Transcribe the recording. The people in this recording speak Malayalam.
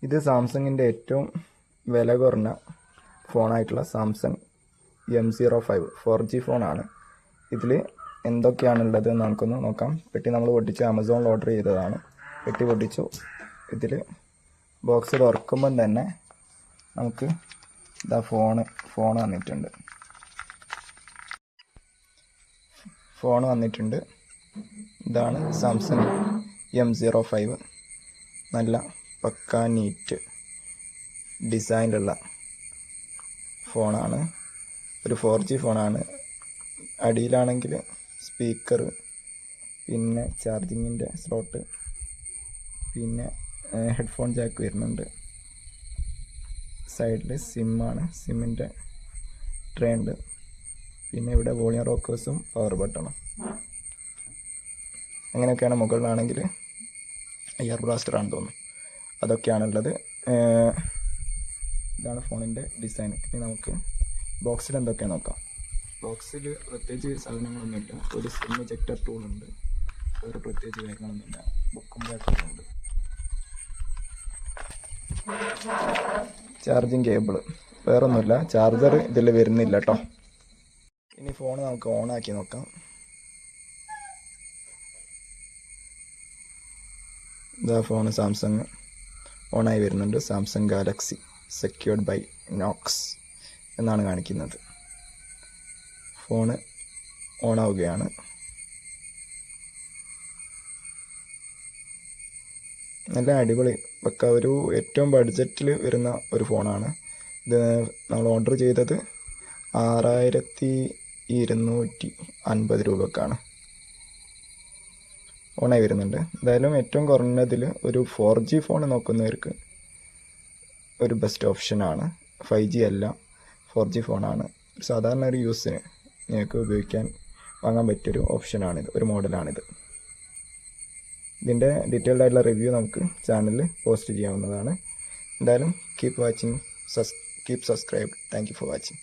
ഇത് സാംസങ്ങിൻ്റെ ഏറ്റവും വില കുറഞ്ഞ ഫോണായിട്ടുള്ള സാംസങ് M05 4G ഫോണാണ്. ഇതിൽ എന്തൊക്കെയാണുള്ളത് എന്ന് നമുക്കൊന്ന് നോക്കാം. പെട്ടി നമ്മൾ പൊട്ടിച്ച് ആമസോണിൽ ഓർഡർ ചെയ്തതാണ്. പെട്ടി പൊട്ടിച്ചു. ഇതിൽ ബോക്സ് തുറക്കുമ്പം തന്നെ നമുക്ക് ഇതാ ഫോൺ വന്നിട്ടുണ്ട്. ഇതാണ് സാംസങ് M05. നല്ല പക്കാ നീറ്റ് ഡിസൈനിലുള്ള ഫോണാണ്. ഒരു 4G ഫോണാണ്. അടിയിലാണെങ്കിൽ സ്പീക്കർ, പിന്നെ ചാർജിങ്ങിൻ്റെ സ്ലോട്ട്, പിന്നെ ഹെഡ്ഫോൺ ജാക്ക് വരുന്നുണ്ട്. സൈഡിൽ സിമ്മാണ്, സിമ്മിൻ്റെ ട്രേ ഉണ്ട്. പിന്നെ ഇവിടെ വോളിയം റോക്കേഴ്സും പവർ ബട്ടണും. അങ്ങനെയൊക്കെയാണ്. മുകളിലാണെങ്കിൽ എയർ ബ്ലാസ്റ്ററാണെന്ന് തോന്നുന്നു. അതൊക്കെയാണുള്ളത്. ഇതാണ് ഫോണിൻ്റെ ഡിസൈൻ. ഇനി നമുക്ക് ബോക്സിൽ എന്തൊക്കെയാണ് നോക്കാം. ബോക്സിൽ പ്രത്യേകിച്ച് സാധനങ്ങളൊന്നുമില്ല. ഒരു സിം ഇജക്ടർ ടൂളുണ്ട്. വേറെ പ്രത്യേകിച്ച് കാര്യങ്ങളൊന്നുമില്ല. ബുക്കും ബാറ്ററിയുണ്ട്. ചാർജിങ് കേബിള്, വേറൊന്നുമില്ല. ചാർജർ ഇതിൽ വരുന്നില്ല കേട്ടോ. ഇനി ഫോൺ നമുക്ക് ഓണാക്കി നോക്കാം. ഇതാ ഫോണ് സാംസങ് ഓണായി വരുന്നുണ്ട്. Samsung Galaxy secured by Knox എന്നാണ് കാണിക്കുന്നത്. ഫോണ് ഓണാവുകയാണ്. നല്ല അടിപൊളി പക്ക ഒരു ഏറ്റവും ബഡ്ജറ്റിൽ വരുന്ന ഒരു ഫോണാണ്. ഇത് നമ്മൾ ഓർഡർ ചെയ്തത് 6250 രൂപക്കാണ്. ഓണായി വരുന്നുണ്ട്. എന്തായാലും ഏറ്റവും കുറഞ്ഞതിൽ ഒരു 4G ഫോൺ നോക്കുന്നവർക്ക് ഒരു ബെസ്റ്റ് ഓപ്ഷനാണ്. 5G അല്ല, 4G ഫോണാണ്. സാധാരണ ഒരു യൂസിന് നിങ്ങൾക്ക് വാങ്ങാൻ പറ്റിയൊരു ഓപ്ഷനാണിത്, ഒരു മോഡലാണിത്. ഇതിൻ്റെ ഡീറ്റെയിൽഡ് ആയിട്ടുള്ള റിവ്യൂ നമുക്ക് ചാനലിൽ പോസ്റ്റ് ചെയ്യാവുന്നതാണ്. എന്തായാലും keep subscribed. Thank you for watching.